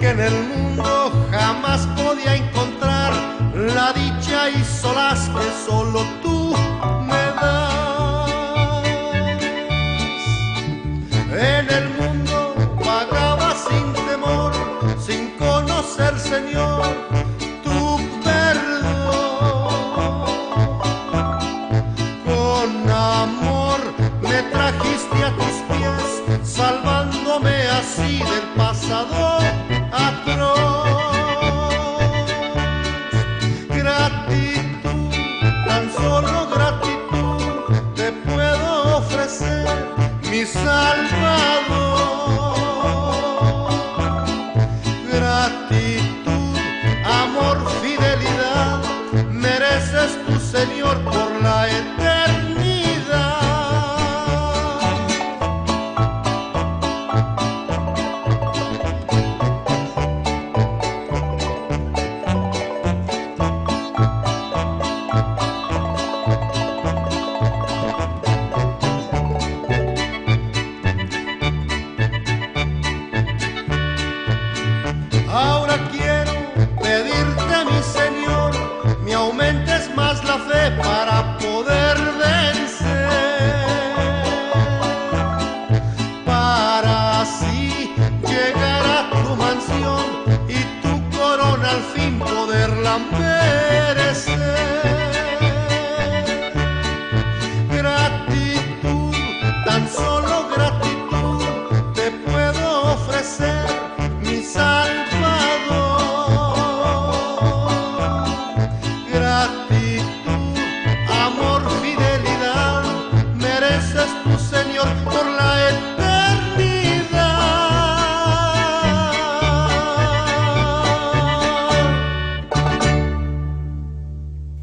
en el mundo jamás podía encontrar la dicha y solaz que solo tú me das. En el mundo vagaba sin temor, sin conocer, Señor, tu perdón. Con amor me trajiste a tus pies, salvándome así del pasado atroz. Gratitud, tan solo gratitud te puedo ofrecer, mi Salvador. Gratitud, amor, fidelidad, mereces tu Señor por la eternidad. Ahora quiero pedirte, mi Señor, me aumentes más la fe para poder vencer, para así llegar a tu mansión y tu corona al fin poderla merecer. Gratitud, tan solo gratitud te puedo ofrecer, mi Salvador. Gratitud, amor, fidelidad, mereces tu Señor por la eternidad.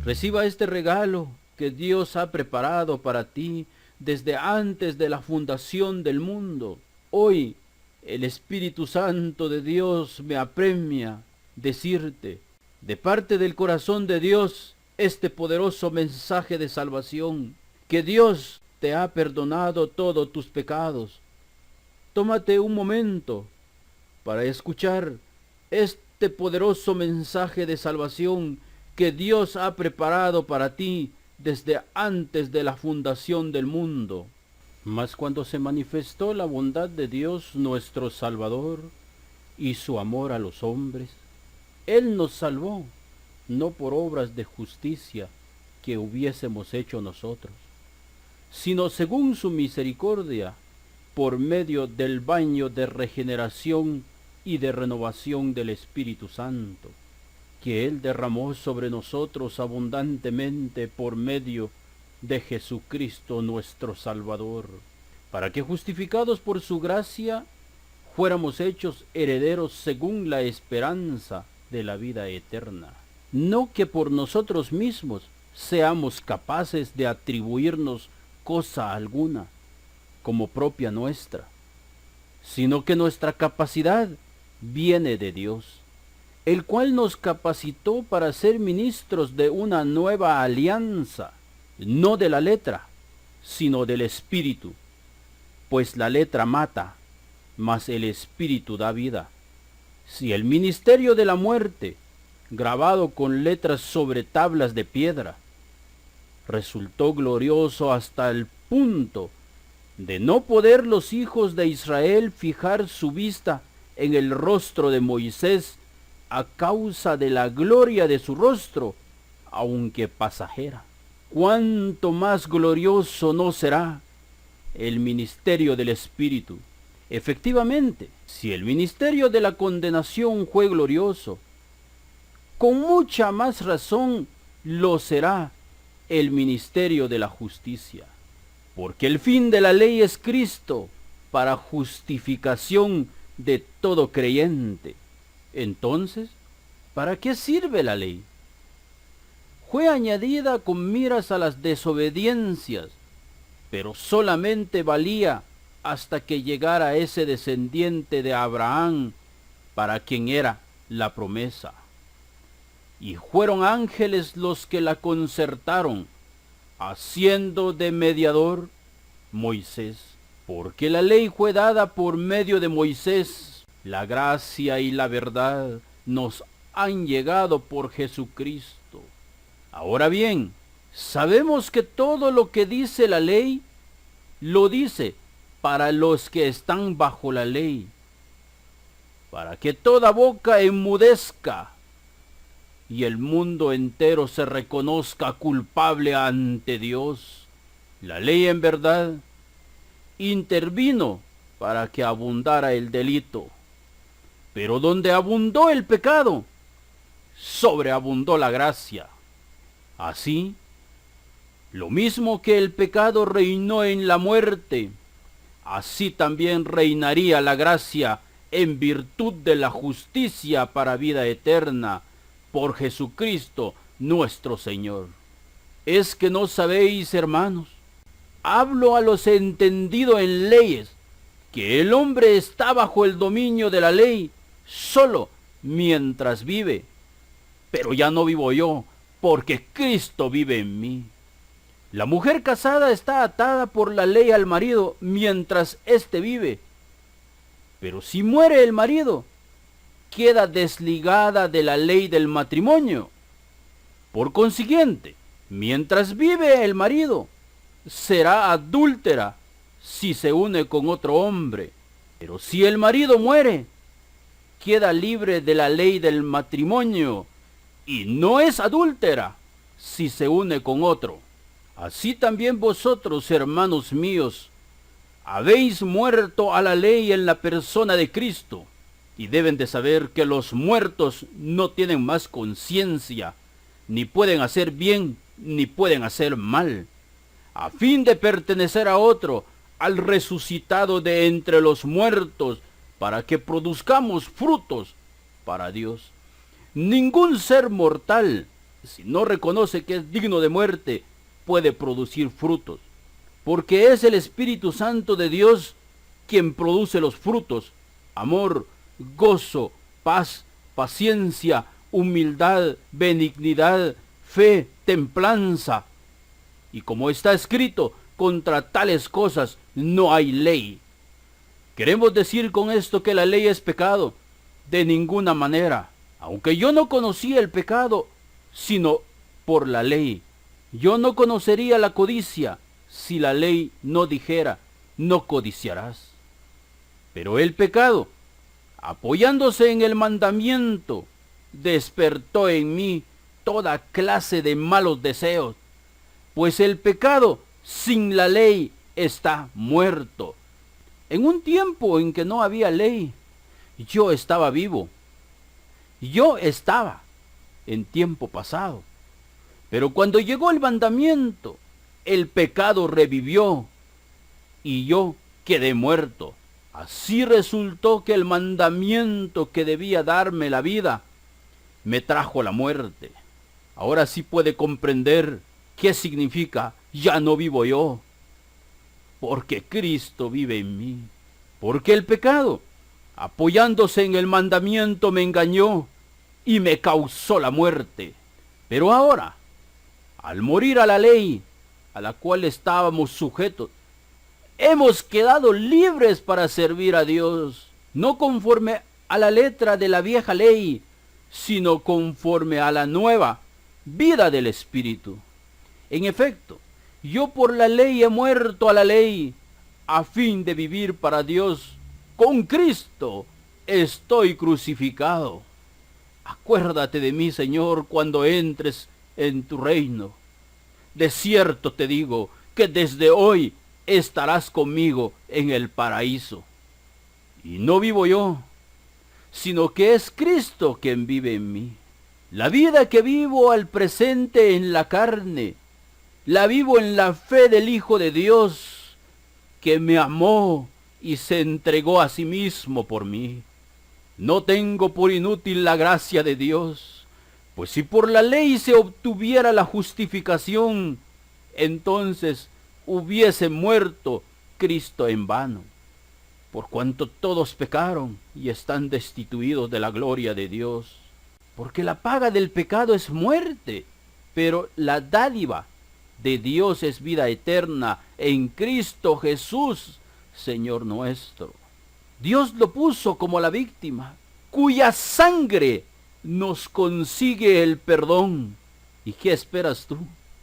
Reciba este regalo que Dios ha preparado para ti desde antes de la fundación del mundo. Hoy el Espíritu Santo de Dios me apremia decirte, de parte del corazón de Dios, este poderoso mensaje de salvación, que Dios te ha perdonado todos tus pecados. Tómate un momento para escuchar este poderoso mensaje de salvación que Dios ha preparado para ti desde antes de la fundación del mundo. Mas cuando se manifestó la bondad de Dios nuestro Salvador y su amor a los hombres, Él nos salvó, no por obras de justicia que hubiésemos hecho nosotros, sino según su misericordia, por medio del baño de regeneración y de renovación del Espíritu Santo, que Él derramó sobre nosotros abundantemente por medio de Jesucristo nuestro Salvador, para que justificados por su gracia, fuéramos hechos herederos según la esperanza de la vida eterna. No que por nosotros mismos seamos capaces de atribuirnos cosa alguna como propia nuestra, sino que nuestra capacidad viene de Dios, el cual nos capacitó para ser ministros de una nueva alianza, no de la letra, sino del Espíritu, pues la letra mata, mas el Espíritu da vida. Si el ministerio de la muerte, grabado con letras sobre tablas de piedra, resultó glorioso hasta el punto de no poder los hijos de Israel fijar su vista en el rostro de Moisés a causa de la gloria de su rostro, aunque pasajera, cuánto más glorioso no será el ministerio del Espíritu. Efectivamente, si el ministerio de la condenación fue glorioso, con mucha más razón lo será el ministerio de la justicia. Porque el fin de la ley es Cristo, para justificación de todo creyente. Entonces, ¿para qué sirve la ley? Fue añadida con miras a las desobediencias, pero solamente valía hasta que llegara ese descendiente de Abraham, para quien era la promesa. Y fueron ángeles los que la concertaron, haciendo de mediador Moisés, porque la ley fue dada por medio de Moisés, La gracia y la verdad nos han llegado por Jesucristo. Ahora bien, sabemos que todo lo que dice la ley, lo dice para los que están bajo la ley, para que toda boca enmudezca y el mundo entero se reconozca culpable ante Dios. La ley en verdad intervino para que abundara el delito, pero donde abundó el pecado, sobreabundó la gracia. Así, lo mismo que el pecado reinó en la muerte, así también reinaría la gracia en virtud de la justicia para vida eterna, por Jesucristo nuestro Señor. ¿Es que no sabéis, hermanos? Hablo a los entendidos en leyes, que el hombre está bajo el dominio de la ley solo mientras vive. Pero ya no vivo yo, porque Cristo vive en mí. La mujer casada está atada por la ley al marido mientras éste vive. Pero si muere el marido, queda desligada de la ley del matrimonio. Por consiguiente, mientras vive el marido, será adúltera si se une con otro hombre. Pero si el marido muere, queda libre de la ley del matrimonio y no es adúltera si se une con otro. Así también vosotros, hermanos míos, habéis muerto a la ley en la persona de Cristo, y deben de saber que los muertos no tienen más conciencia, ni pueden hacer bien, ni pueden hacer mal, a fin de pertenecer a otro, al resucitado de entre los muertos, para que produzcamos frutos para Dios. Ningún ser mortal, si no reconoce que es digno de muerte, puede producir frutos, porque es el Espíritu Santo de Dios quien produce los frutos: amor, gozo, paz, paciencia, humildad, benignidad, fe, templanza. Y como está escrito, contra tales cosas no hay ley. ¿Queremos decir con esto que la ley es pecado? De ninguna manera. Aunque yo no conocía el pecado, sino por la ley. Yo no conocería la codicia si la ley no dijera, no codiciarás. Pero el pecado, apoyándose en el mandamiento, despertó en mí toda clase de malos deseos, pues el pecado sin la ley está muerto. En un tiempo en que no había ley, yo estaba vivo. Yo estaba en tiempo pasado. Pero cuando llegó el mandamiento, el pecado revivió y yo quedé muerto. Así resultó que el mandamiento que debía darme la vida me trajo la muerte. Ahora sí puede comprender qué significa ya no vivo yo, porque Cristo vive en mí. Porque el pecado, apoyándose en el mandamiento, me engañó y me causó la muerte. Pero ahora, al morir a la ley a la cual estábamos sujetos, hemos quedado libres para servir a Dios, no conforme a la letra de la vieja ley, sino conforme a la nueva vida del Espíritu. En efecto, yo por la ley he muerto a la ley, a fin de vivir para Dios. Con Cristo estoy crucificado. Acuérdate de mí, Señor, cuando entres en tu reino. De cierto te digo que desde hoy estarás conmigo en el paraíso. Y no vivo yo, sino que es Cristo quien vive en mí. La vida que vivo al presente en la carne, la vivo en la fe del Hijo de Dios, que me amó y se entregó a sí mismo por mí. No tengo por inútil la gracia de Dios, pues si por la ley se obtuviera la justificación, entonces hubiese muerto Cristo en vano, por cuanto todos pecaron y están destituidos de la gloria de Dios. Porque la paga del pecado es muerte, pero la dádiva de Dios es vida eterna en Cristo Jesús, Señor nuestro. Dios lo puso como la víctima, cuya sangre nos consigue el perdón. ¿Y qué esperas tú?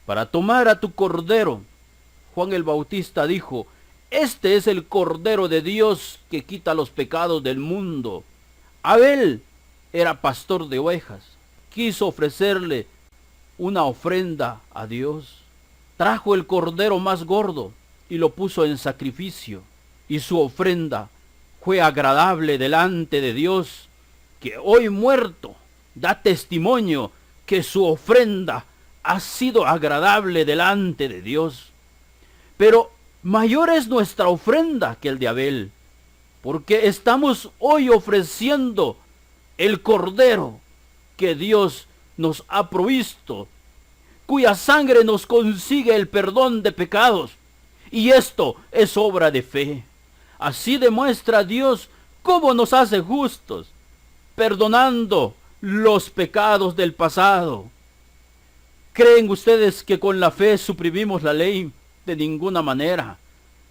Para tomar a tu cordero. Juan el Bautista dijo: este es el Cordero de Dios que quita los pecados del mundo. Abel era pastor de ovejas. Quiso ofrecerle una ofrenda a Dios. Trajo el cordero más gordo y lo puso en sacrificio. Y su ofrenda fue agradable delante de Dios, que hoy muerto da testimonio que su ofrenda ha sido agradable delante de Dios. Pero mayor es nuestra ofrenda que el de Abel, porque estamos hoy ofreciendo el cordero que Dios nos ha provisto, cuya sangre nos consigue el perdón de pecados, y esto es obra de fe. Así demuestra Dios cómo nos hace justos, perdonando los pecados del pasado. ¿Creen ustedes que con la fe suprimimos la ley? De ninguna manera.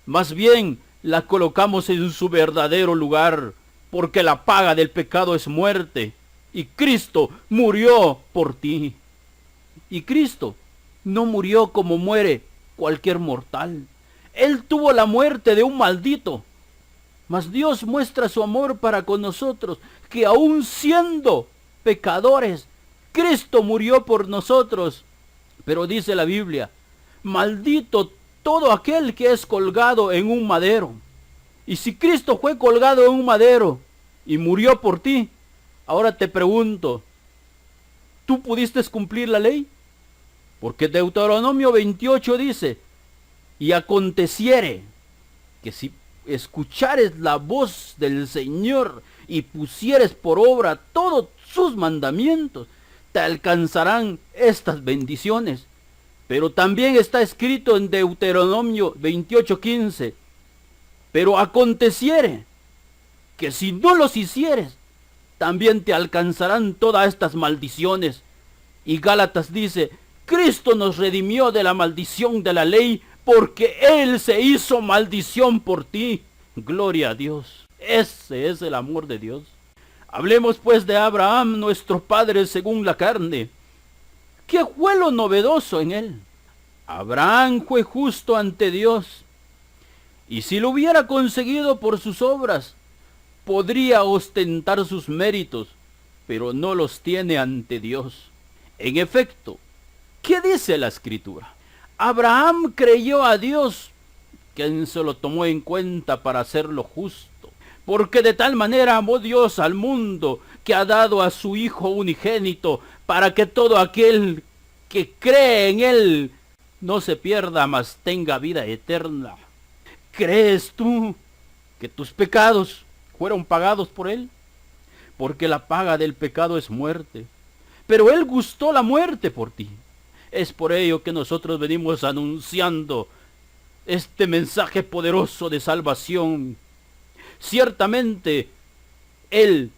Más bien la colocamos en su verdadero lugar, porque la paga del pecado es muerte, y Cristo murió por ti. Y Cristo no murió como muere cualquier mortal. Él tuvo la muerte de un maldito. Mas Dios muestra su amor para con nosotros, que aun siendo pecadores, Cristo murió por nosotros. Pero dice la Biblia: maldito todo aquel que es colgado en un madero. Y si Cristo fue colgado en un madero y murió por ti, ahora te pregunto, ¿tú pudiste cumplir la ley? Porque Deuteronomio 28 dice: y aconteciere que si escuchares la voz del Señor y pusieres por obra todos sus mandamientos, te alcanzarán estas bendiciones. Pero también está escrito en Deuteronomio 28:15: pero aconteciere que si no los hicieres, también te alcanzarán todas estas maldiciones. Y Gálatas dice: Cristo nos redimió de la maldición de la ley, porque Él se hizo maldición por ti. Gloria a Dios. Ese es el amor de Dios. Hablemos pues de Abraham, nuestro padre según la carne. ¿Qué fue lo novedoso en él? Abraham fue justo ante Dios, y si lo hubiera conseguido por sus obras, podría ostentar sus méritos, pero no los tiene ante Dios. En efecto, ¿qué dice la Escritura? Abraham creyó a Dios, quien se lo tomó en cuenta para hacerlo justo. Porque de tal manera amó Dios al mundo, que ha dado a su Hijo unigénito, para que todo aquel que cree en Él no se pierda, mas tenga vida eterna. ¿Crees tú que tus pecados fueron pagados por Él? Porque la paga del pecado es muerte. Pero Él gustó la muerte por ti. Es por ello que nosotros venimos anunciando este mensaje poderoso de salvación. Ciertamente, Él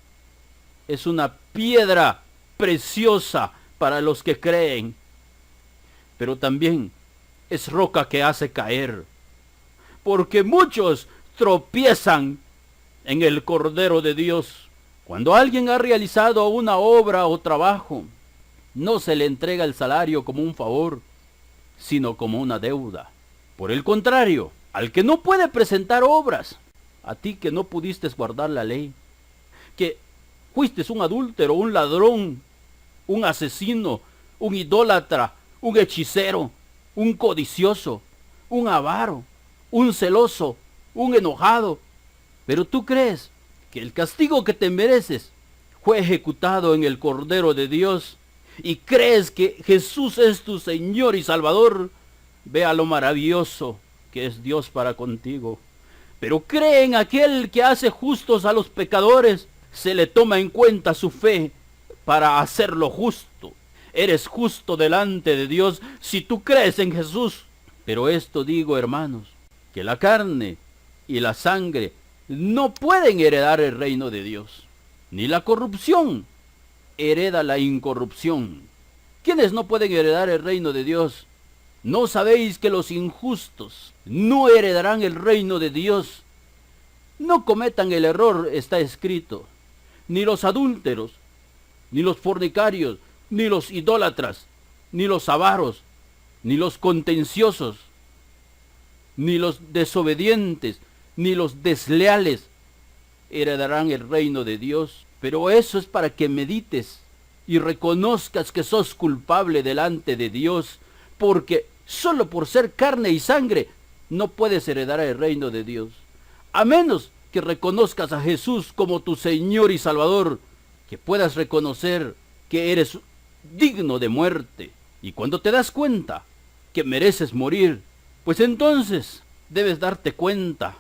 es una piedra preciosa para los que creen, pero también es roca que hace caer, porque muchos tropiezan en el Cordero de Dios. Cuando alguien ha realizado una obra o trabajo, no se le entrega el salario como un favor, sino como una deuda. Por el contrario, al que no puede presentar obras, a ti que no pudiste guardar la ley, que fuiste un adúltero, un ladrón, un asesino, un idólatra, un hechicero, un codicioso, un avaro, un celoso, un enojado. Pero tú crees que el castigo que te mereces fue ejecutado en el Cordero de Dios, y crees que Jesús es tu Señor y Salvador. Vea lo maravilloso que es Dios para contigo. Pero cree en aquel que hace justos a los pecadores. Se le toma en cuenta su fe para hacerlo justo. Eres justo delante de Dios si tú crees en Jesús. Pero esto digo, hermanos, que la carne y la sangre no pueden heredar el reino de Dios. Ni la corrupción hereda la incorrupción. ¿Quiénes no pueden heredar el reino de Dios? ¿No sabéis que los injustos no heredarán el reino de Dios? No cometan el error, está escrito, ni los adúlteros, ni los fornicarios, ni los idólatras, ni los avaros, ni los contenciosos, ni los desobedientes, ni los desleales heredarán el reino de Dios. Pero eso es para que medites y reconozcas que sos culpable delante de Dios, porque solo por ser carne y sangre no puedes heredar el reino de Dios, a menos que reconozcas a Jesús como tu Señor y Salvador, que puedas reconocer que eres digno de muerte. Y cuando te das cuenta que mereces morir, pues entonces debes darte cuenta.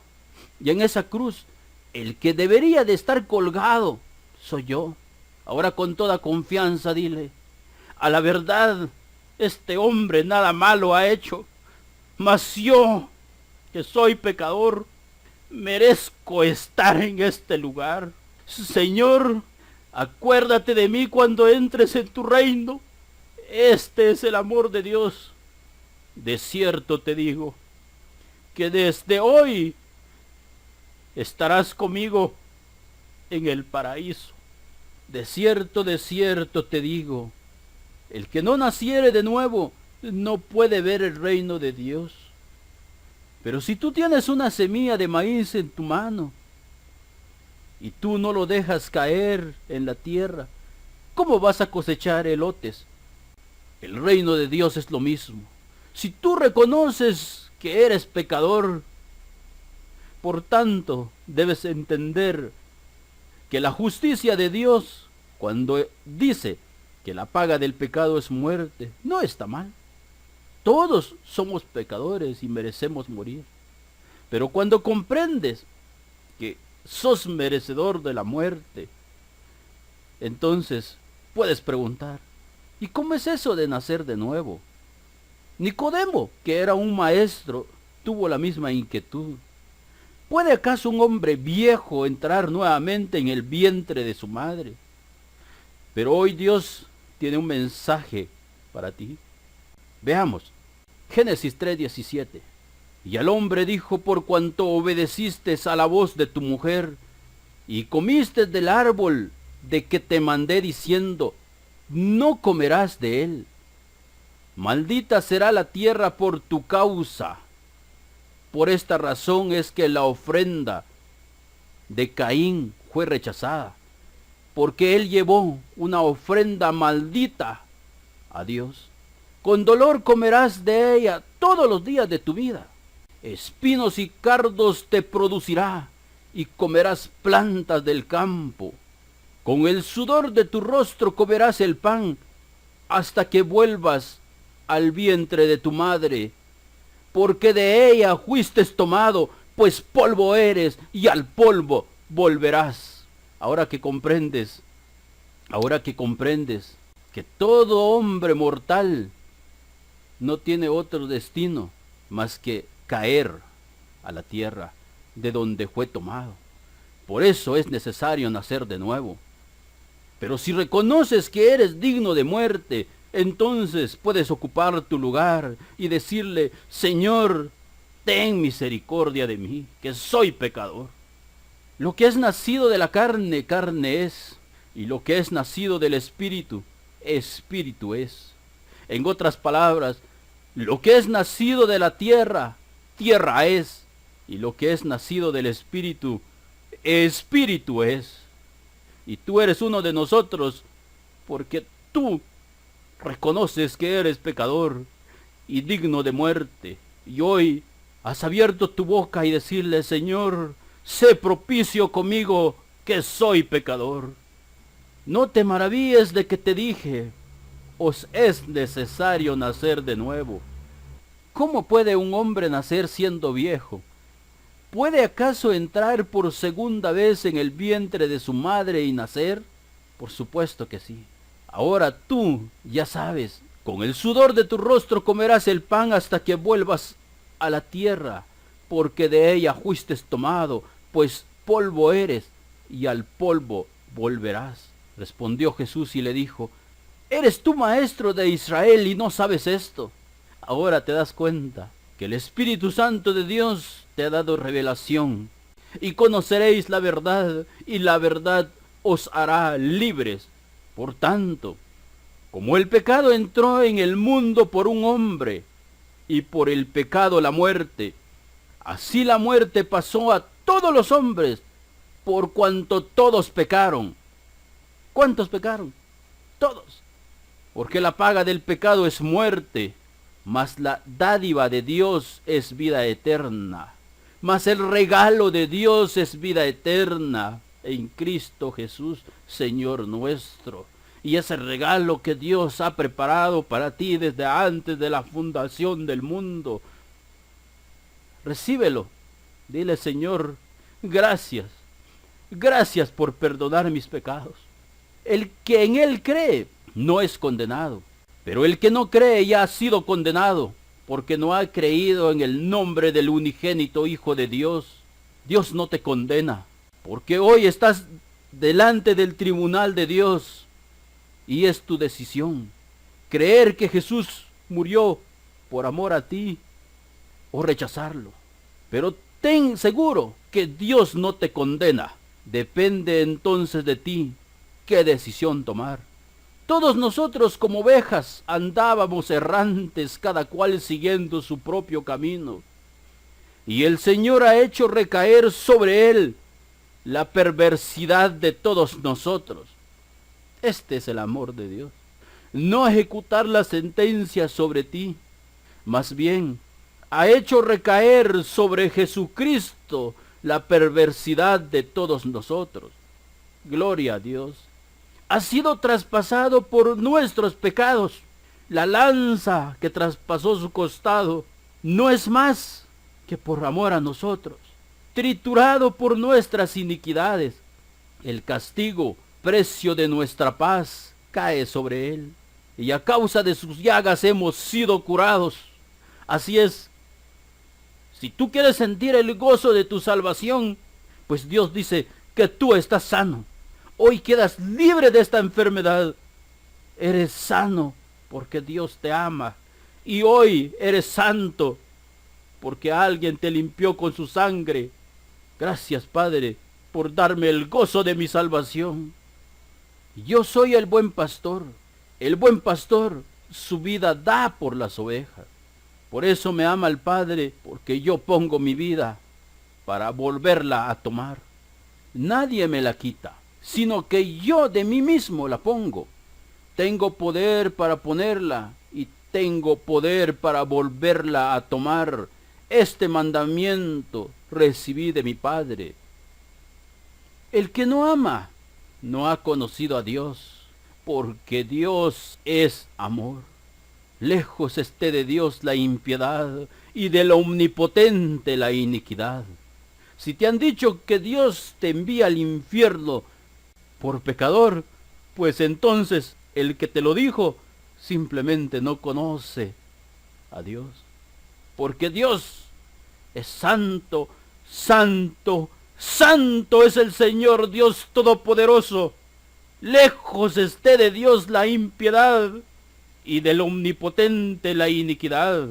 Y en esa cruz, el que debería de estar colgado soy yo. Ahora con toda confianza dile, a la verdad, este hombre nada malo ha hecho, mas yo, que soy pecador, merezco estar en este lugar. Señor, acuérdate de mí cuando entres en tu reino. Este es el amor de Dios. De cierto te digo, que desde hoy estarás conmigo en el paraíso. De cierto te digo, el que no naciere de nuevo no puede ver el reino de Dios. Pero si tú tienes una semilla de maíz en tu mano y tú no lo dejas caer en la tierra, ¿cómo vas a cosechar elotes? El reino de Dios es lo mismo. Si tú reconoces que eres pecador, por tanto, debes entender que la justicia de Dios, cuando dice que la paga del pecado es muerte, no está mal. Todos somos pecadores y merecemos morir. Pero cuando comprendes que sos merecedor de la muerte, entonces puedes preguntar, ¿y cómo es eso de nacer de nuevo? Nicodemo, que era un maestro, tuvo la misma inquietud. ¿Puede acaso un hombre viejo entrar nuevamente en el vientre de su madre? Pero hoy Dios tiene un mensaje para ti. Veamos, Génesis 3:17. Y al hombre dijo, por cuanto obedeciste a la voz de tu mujer, y comiste del árbol de que te mandé diciendo, no comerás de él. Maldita será la tierra por tu causa. Por esta razón es que la ofrenda de Caín fue rechazada, porque él llevó una ofrenda maldita a Dios. Con dolor comerás de ella todos los días de tu vida. Espinos y cardos te producirá, y comerás plantas del campo. Con el sudor de tu rostro comerás el pan, hasta que vuelvas al vientre de tu madre, porque de ella fuiste tomado, pues polvo eres, y al polvo volverás. Ahora que comprendes que todo hombre mortal no tiene otro destino más que caer a la tierra de donde fue tomado. Por eso es necesario nacer de nuevo. Pero si reconoces que eres digno de muerte, entonces puedes ocupar tu lugar y decirle, Señor, ten misericordia de mí, que soy pecador. Lo que es nacido de la carne, carne es, y lo que es nacido del espíritu, espíritu es. En otras palabras, lo que es nacido de la tierra, tierra es, y lo que es nacido del espíritu, espíritu es. Y tú eres uno de nosotros, porque tú reconoces que eres pecador y digno de muerte. Y hoy has abierto tu boca y decirle, Señor, sé propicio conmigo, que soy pecador. No te maravilles de que te dije, os es necesario nacer de nuevo. ¿Cómo puede un hombre nacer siendo viejo? ¿Puede acaso entrar por segunda vez en el vientre de su madre y nacer? Por supuesto que sí. Ahora tú ya sabes, con el sudor de tu rostro comerás el pan hasta que vuelvas a la tierra, porque de ella fuiste tomado, pues polvo eres, y al polvo volverás. Respondió Jesús y le dijo, ¿eres tú maestro de Israel y no sabes esto? Ahora te das cuenta que el Espíritu Santo de Dios te ha dado revelación. y conoceréis la verdad, y la verdad os hará libres. Por tanto, como el pecado entró en el mundo por un hombre, y por el pecado la muerte, así la muerte pasó a todos los hombres, por cuanto todos pecaron. ¿Cuántos pecaron? Todos. Porque la paga del pecado es muerte, mas la dádiva de Dios es vida eterna. Mas el regalo de Dios es vida eterna en Cristo Jesús, Señor nuestro. Y ese regalo que Dios ha preparado para ti desde antes de la fundación del mundo, recíbelo. Dile, Señor, gracias. Gracias por perdonar mis pecados. El que en Él cree no es condenado, pero el que no cree ya ha sido condenado, porque no ha creído en el nombre del unigénito Hijo de Dios. Dios no te condena, porque hoy estás delante del tribunal de Dios, y es tu decisión, creer que Jesús murió por amor a ti, o rechazarlo. Pero ten seguro que Dios no te condena. Depende entonces de ti qué decisión tomar. Todos nosotros como ovejas andábamos errantes, cada cual siguiendo su propio camino. Y el Señor ha hecho recaer sobre él la perversidad de todos nosotros. Este es el amor de Dios. No ejecutar la sentencia sobre ti, más bien ha hecho recaer sobre Jesucristo la perversidad de todos nosotros. Gloria a Dios. Ha sido traspasado por nuestros pecados. La lanza que traspasó su costado no es más que por amor a nosotros. Triturado por nuestras iniquidades, el castigo, precio de nuestra paz, cae sobre él. Y a causa de sus llagas hemos sido curados. Así es. Si tú quieres sentir el gozo de tu salvación, pues Dios dice que tú estás sano. Hoy quedas libre de esta enfermedad. Eres sano porque Dios te ama. Y hoy eres santo porque alguien te limpió con su sangre. Gracias, Padre, por darme el gozo de mi salvación. Yo soy el buen pastor. El buen pastor su vida da por las ovejas. Por eso me ama el Padre, porque yo pongo mi vida para volverla a tomar. Nadie me la quita, sino que yo de mí mismo la pongo. Tengo poder para ponerla y tengo poder para volverla a tomar. Este mandamiento recibí de mi Padre. El que no ama no ha conocido a Dios, porque Dios es amor. Lejos esté de Dios la impiedad y del omnipotente la iniquidad. Si te han dicho que Dios te envía al infierno por pecador, pues entonces el que te lo dijo simplemente no conoce a Dios. Porque Dios es santo, santo, santo es el Señor Dios Todopoderoso. Lejos esté de Dios la impiedad y del omnipotente la iniquidad.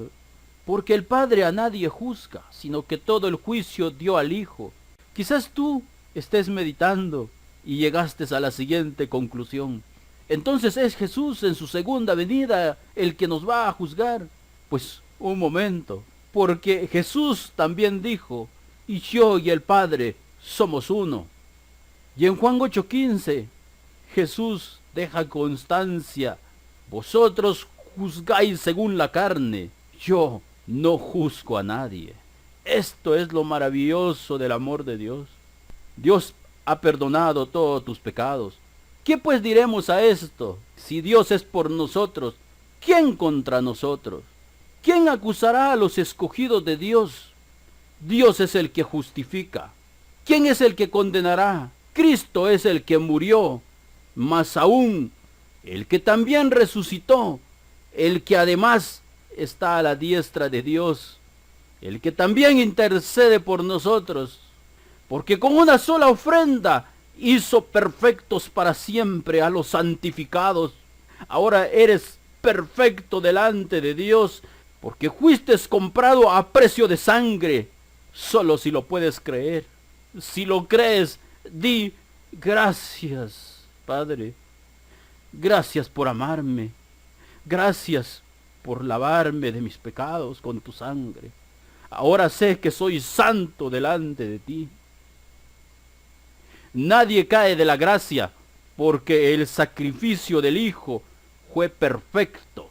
Porque el Padre a nadie juzga, sino que todo el juicio dio al Hijo. Quizás tú estés meditando y llegaste a la siguiente conclusión. Entonces es Jesús en su segunda venida el que nos va a juzgar. Pues un momento, porque Jesús también dijo, y yo y el Padre somos uno. Y en Juan 8:15, Jesús deja constancia: vosotros juzgáis según la carne, yo no juzgo a nadie. Esto es lo maravilloso del amor de Dios. Dios ha perdonado todos tus pecados. ¿Qué pues diremos a esto? Si Dios es por nosotros, ¿quién contra nosotros? ¿Quién acusará a los escogidos de Dios? Dios es el que justifica. ¿Quién es el que condenará? Cristo es el que murió, más aún el que también resucitó, el que además está a la diestra de Dios, el que también intercede por nosotros, porque con una sola ofrenda hizo perfectos para siempre a los santificados. Ahora eres perfecto delante de Dios, porque fuiste comprado a precio de sangre, solo si lo puedes creer. Si lo crees, di gracias, Padre. Gracias por amarme. Gracias por lavarme de mis pecados con tu sangre. Ahora sé que soy santo delante de ti. Nadie cae de la gracia, porque el sacrificio del Hijo fue perfecto.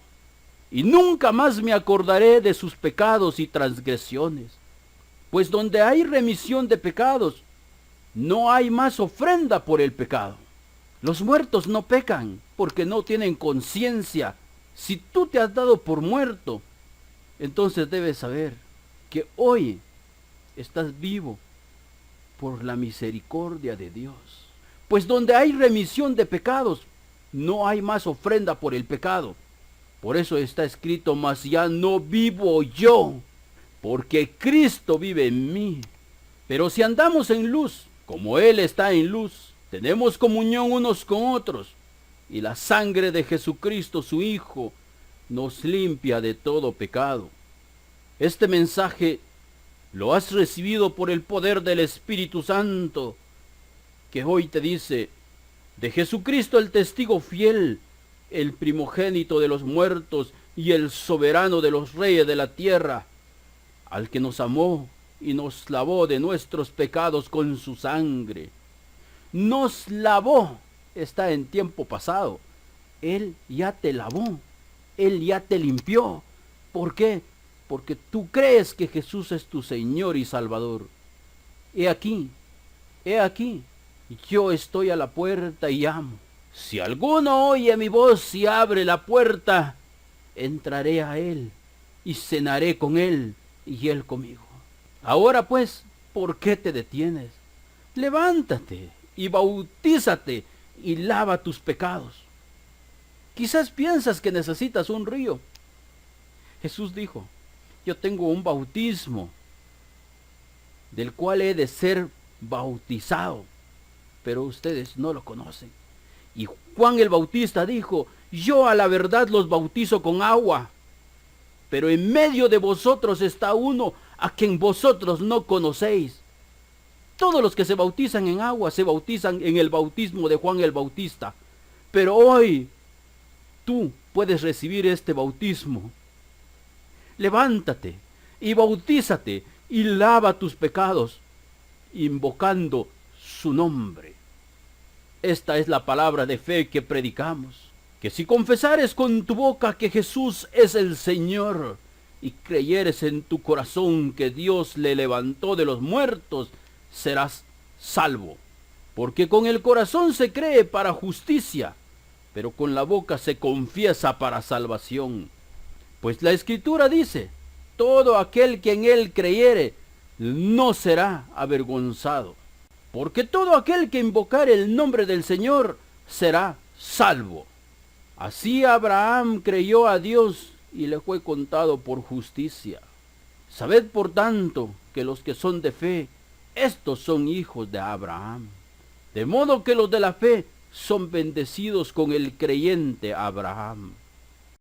Y nunca más me acordaré de sus pecados y transgresiones. Pues donde hay remisión de pecados, no hay más ofrenda por el pecado. Los muertos no pecan, porque no tienen conciencia. Si tú te has dado por muerto, entonces debes saber que hoy estás vivo por la misericordia de Dios. Pues donde hay remisión de pecados, no hay más ofrenda por el pecado. Por eso está escrito, mas ya no vivo yo, porque Cristo vive en mí. Pero si andamos en luz, como Él está en luz, tenemos comunión unos con otros, y la sangre de Jesucristo, su Hijo, nos limpia de todo pecado. Este mensaje lo has recibido por el poder del Espíritu Santo, que hoy te dice, de Jesucristo el testigo fiel, el primogénito de los muertos y el soberano de los reyes de la tierra, al que nos amó y nos lavó de nuestros pecados con su sangre. Nos lavó, está en tiempo pasado. Él ya te lavó, Él ya te limpió. ¿Por qué? Porque tú crees que Jesús es tu Señor y Salvador. He aquí, yo estoy a la puerta y llamo. Si alguno oye mi voz y abre la puerta, entraré a él y cenaré con él y él conmigo. Ahora pues, ¿por qué te detienes? Levántate y bautízate y lava tus pecados. Quizás piensas que necesitas un río. Jesús dijo, yo tengo un bautismo del cual he de ser bautizado, pero ustedes no lo conocen. Y Juan el Bautista dijo, yo a la verdad los bautizo con agua, pero en medio de vosotros está uno a quien vosotros no conocéis. Todos los que se bautizan en agua se bautizan en el bautismo de Juan el Bautista, pero hoy tú puedes recibir este bautismo. Levántate y bautízate y lava tus pecados, invocando su nombre. Esta es la palabra de fe que predicamos, que si confesares con tu boca que Jesús es el Señor y creyeres en tu corazón que Dios le levantó de los muertos, serás salvo. Porque con el corazón se cree para justicia, pero con la boca se confiesa para salvación. Pues la Escritura dice, todo aquel que en él creyere no será avergonzado. Porque todo aquel que invocare el nombre del Señor será salvo. Así Abraham creyó a Dios y le fue contado por justicia. Sabed por tanto que los que son de fe, estos son hijos de Abraham. De modo que los de la fe son bendecidos con el creyente Abraham.